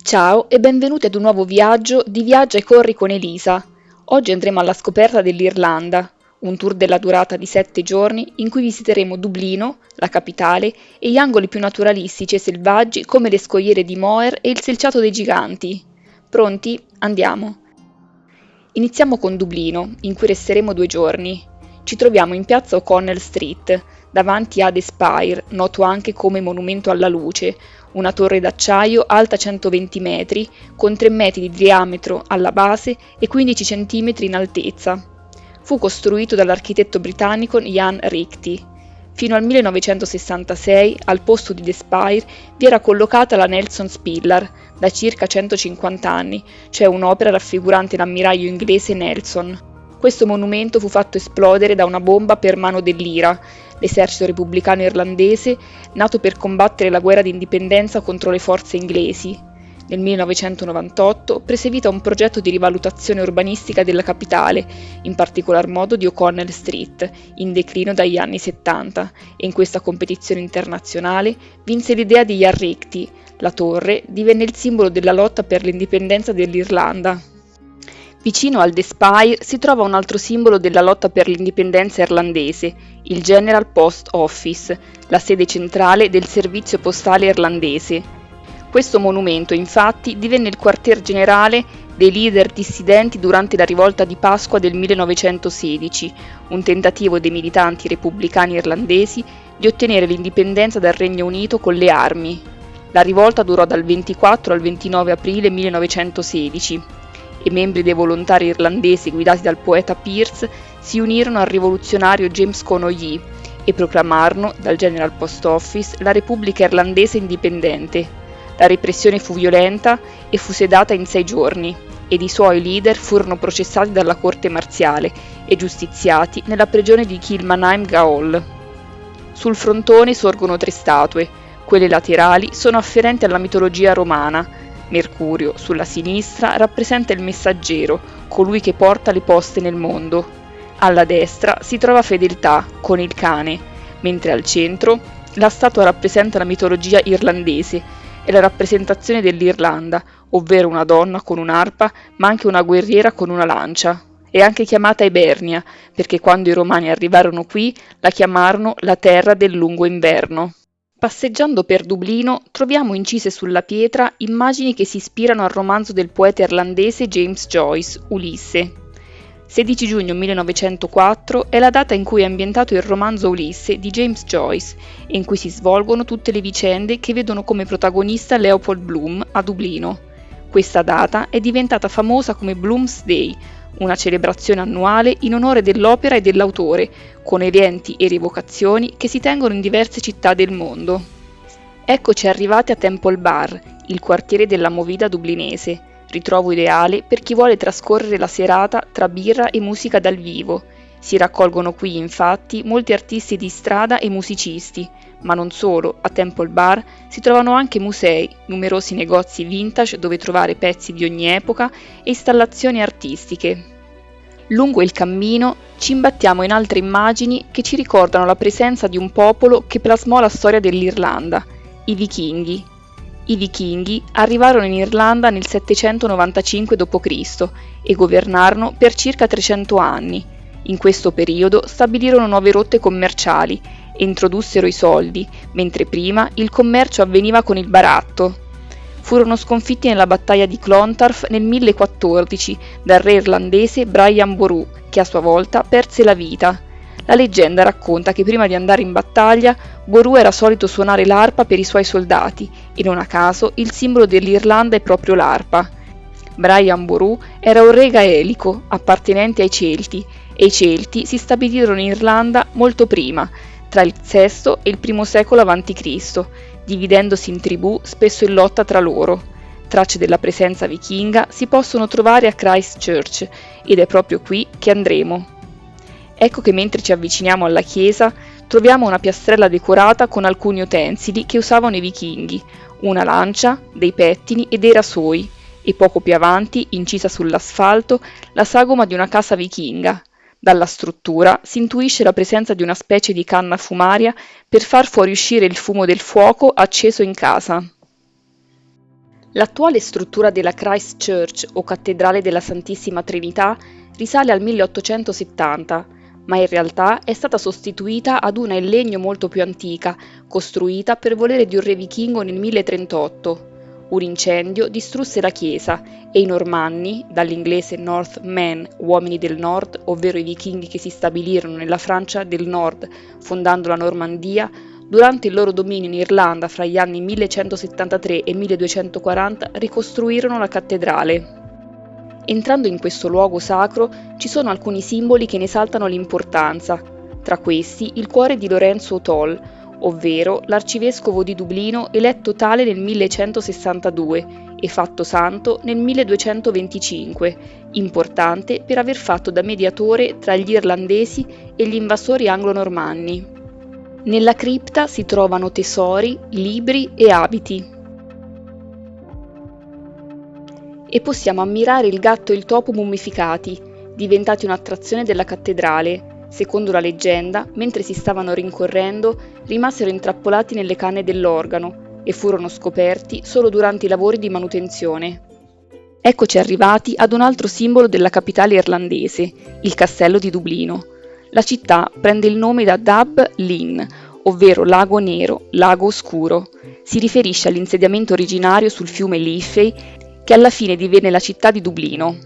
Ciao e benvenuti ad un nuovo viaggio di Viaggia e Corri con Elisa. Oggi andremo alla scoperta dell'Irlanda, un tour della durata di 7 giorni in cui visiteremo Dublino, la capitale, e gli angoli più naturalistici e selvaggi come le scogliere di Moher e il selciato dei giganti. Pronti? Andiamo! Iniziamo con Dublino, in cui resteremo 2 giorni. Ci troviamo in piazza O'Connell Street, davanti a The Spire, noto anche come Monumento alla Luce, una torre d'acciaio alta 120 metri, con 3 metri di diametro alla base e 15 centimetri in altezza. Fu costruito dall'architetto britannico Jan Rigby. Fino al 1966, al posto di The Spire, vi era collocata la Nelson's Pillar, da circa 150 anni, cioè un'opera raffigurante l'ammiraglio inglese Nelson. Questo monumento fu fatto esplodere da una bomba per mano dell'IRA, l'esercito repubblicano irlandese, nato per combattere la guerra d'indipendenza contro le forze inglesi. Nel 1998 prese vita un progetto di rivalutazione urbanistica della capitale, in particolar modo di O'Connell Street, in declino dagli anni 70, e in questa competizione internazionale vinse l'idea di Jan Rigby. La torre divenne il simbolo della lotta per l'indipendenza dell'Irlanda. Vicino al The Spire si trova un altro simbolo della lotta per l'indipendenza irlandese, il General Post Office, la sede centrale del servizio postale irlandese. Questo monumento, infatti, divenne il quartier generale dei leader dissidenti durante la rivolta di Pasqua del 1916, un tentativo dei militanti repubblicani irlandesi di ottenere l'indipendenza dal Regno Unito con le armi. La rivolta durò dal 24 al 29 aprile 1916 e membri dei volontari irlandesi guidati dal poeta Pearse si unirono al rivoluzionario James Connolly e proclamarono, dal General Post Office, la Repubblica Irlandese indipendente. La repressione fu violenta e fu sedata in 6 giorni, ed i suoi leader furono processati dalla corte marziale e giustiziati nella prigione di Kilmainham Gaol. Sul frontone sorgono 3 statue, quelle laterali sono afferenti alla mitologia romana. Mercurio, sulla sinistra, rappresenta il messaggero, colui che porta le poste nel mondo. Alla destra si trova Fedeltà, con il cane, mentre al centro la statua rappresenta la mitologia irlandese e la rappresentazione dell'Irlanda, ovvero una donna con un'arpa, ma anche una guerriera con una lancia. È anche chiamata Ebernia, perché quando i Romani arrivarono qui la chiamarono la terra del lungo inverno. Passeggiando per Dublino troviamo incise sulla pietra immagini che si ispirano al romanzo del poeta irlandese James Joyce, Ulisse. 16 giugno 1904 è la data in cui è ambientato il romanzo Ulisse di James Joyce e in cui si svolgono tutte le vicende che vedono come protagonista Leopold Bloom a Dublino. Questa data è diventata famosa come Bloom's Day, una celebrazione annuale in onore dell'opera e dell'autore, con eventi e rievocazioni che si tengono in diverse città del mondo. Eccoci arrivati a Temple Bar, il quartiere della movida dublinese, ritrovo ideale per chi vuole trascorrere la serata tra birra e musica dal vivo. Si raccolgono qui, infatti, molti artisti di strada e musicisti, ma non solo, a Temple Bar si trovano anche musei, numerosi negozi vintage dove trovare pezzi di ogni epoca e installazioni artistiche. Lungo il cammino ci imbattiamo in altre immagini che ci ricordano la presenza di un popolo che plasmò la storia dell'Irlanda, i Vichinghi. I Vichinghi arrivarono in Irlanda nel 795 d.C. e governarono per circa 300 anni. In questo periodo stabilirono nuove rotte commerciali e introdussero i soldi, mentre prima il commercio avveniva con il baratto. Furono sconfitti nella battaglia di Clontarf nel 1014 dal re irlandese Brian Boru, che a sua volta perse la vita. La leggenda racconta che prima di andare in battaglia Boru era solito suonare l'arpa per i suoi soldati e non a caso il simbolo dell'Irlanda è proprio l'arpa. Brian Boru era un re gaelico appartenente ai Celti e i Celti si stabilirono in Irlanda molto prima, tra il VI e il I secolo a.C., dividendosi in tribù spesso in lotta tra loro. Tracce della presenza vichinga si possono trovare a Christchurch ed è proprio qui che andremo. Ecco che mentre ci avviciniamo alla chiesa troviamo una piastrella decorata con alcuni utensili che usavano i vichinghi, una lancia, dei pettini e dei rasoi, e poco più avanti, incisa sull'asfalto, la sagoma di una casa vichinga. Dalla struttura si intuisce la presenza di una specie di canna fumaria per far fuoriuscire il fumo del fuoco acceso in casa. L'attuale struttura della Christ Church o Cattedrale della Santissima Trinità risale al 1870, ma in realtà è stata sostituita ad una in legno molto più antica, costruita per volere di un re vichingo nel 1038. Un incendio distrusse la chiesa e i Normanni, dall'inglese Northmen, uomini del nord, ovvero i vichinghi che si stabilirono nella Francia del nord, fondando la Normandia, durante il loro dominio in Irlanda fra gli anni 1173 e 1240 ricostruirono la cattedrale. Entrando in questo luogo sacro ci sono alcuni simboli che ne esaltano l'importanza, tra questi il cuore di Lorenzo O'Toole, ovvero l'arcivescovo di Dublino eletto tale nel 1162 e fatto santo nel 1225, importante per aver fatto da mediatore tra gli irlandesi e gli invasori anglo-normanni. Nella cripta si trovano tesori, libri e abiti. E possiamo ammirare il gatto e il topo mummificati, diventati un'attrazione della cattedrale. Secondo la leggenda, mentre si stavano rincorrendo, rimasero intrappolati nelle canne dell'organo e furono scoperti solo durante i lavori di manutenzione. Eccoci arrivati ad un altro simbolo della capitale irlandese, il castello di Dublino. La città prende il nome da Dubh Linn, ovvero lago nero, lago oscuro. Si riferisce all'insediamento originario sul fiume Liffey, che alla fine divenne la città di Dublino.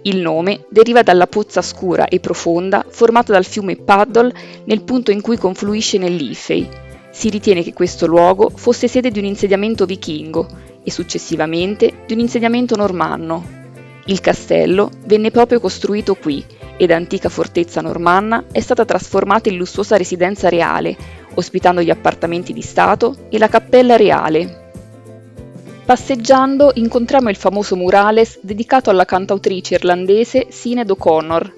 Il nome deriva dalla pozza scura e profonda formata dal fiume Paddle nel punto in cui confluisce nel Liffey. Si ritiene che questo luogo fosse sede di un insediamento vichingo e successivamente di un insediamento normanno. Il castello venne proprio costruito qui e da antica fortezza normanna è stata trasformata in lussuosa residenza reale, ospitando gli appartamenti di Stato e la cappella reale. Passeggiando incontriamo il famoso murales dedicato alla cantautrice irlandese Sinéad O'Connor.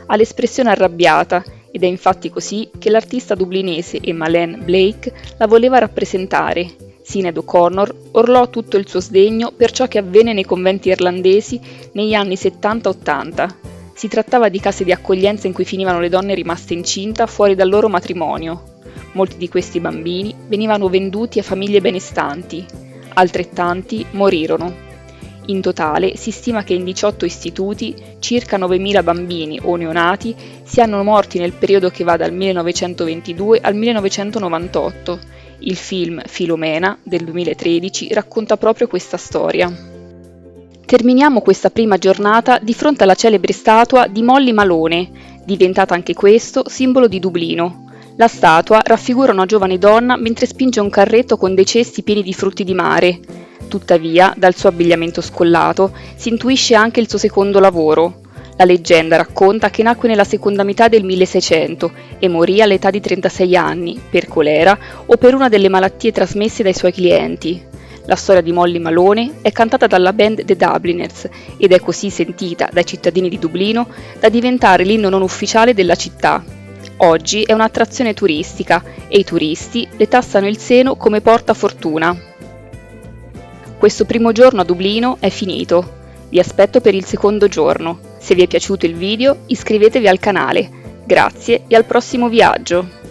Ha l'espressione arrabbiata ed è infatti così che l'artista dublinese Emma-Lynn Blake la voleva rappresentare. Sinéad O'Connor urlò tutto il suo sdegno per ciò che avvenne nei conventi irlandesi negli anni 70-80. Si trattava di case di accoglienza in cui finivano le donne rimaste incinta fuori dal loro matrimonio. Molti di questi bambini venivano venduti a famiglie benestanti. Altrettanti morirono. In totale si stima che in 18 istituti circa 9.000 bambini o neonati siano morti nel periodo che va dal 1922 al 1998. Il film Filomena del 2013 racconta proprio questa storia. Terminiamo questa prima giornata di fronte alla celebre statua di Molly Malone, diventata anche questo simbolo di Dublino. La statua raffigura una giovane donna mentre spinge un carretto con dei cesti pieni di frutti di mare. Tuttavia, dal suo abbigliamento scollato, si intuisce anche il suo secondo lavoro. La leggenda racconta che nacque nella seconda metà del 1600 e morì all'età di 36 anni, per colera o per una delle malattie trasmesse dai suoi clienti. La storia di Molly Malone è cantata dalla band The Dubliners ed è così sentita dai cittadini di Dublino da diventare l'inno non ufficiale della città. Oggi è un'attrazione turistica e i turisti le tassano il seno come portafortuna. Questo primo giorno a Dublino è finito. Vi aspetto per il secondo giorno. Se vi è piaciuto il video, iscrivetevi al canale. Grazie e al prossimo viaggio!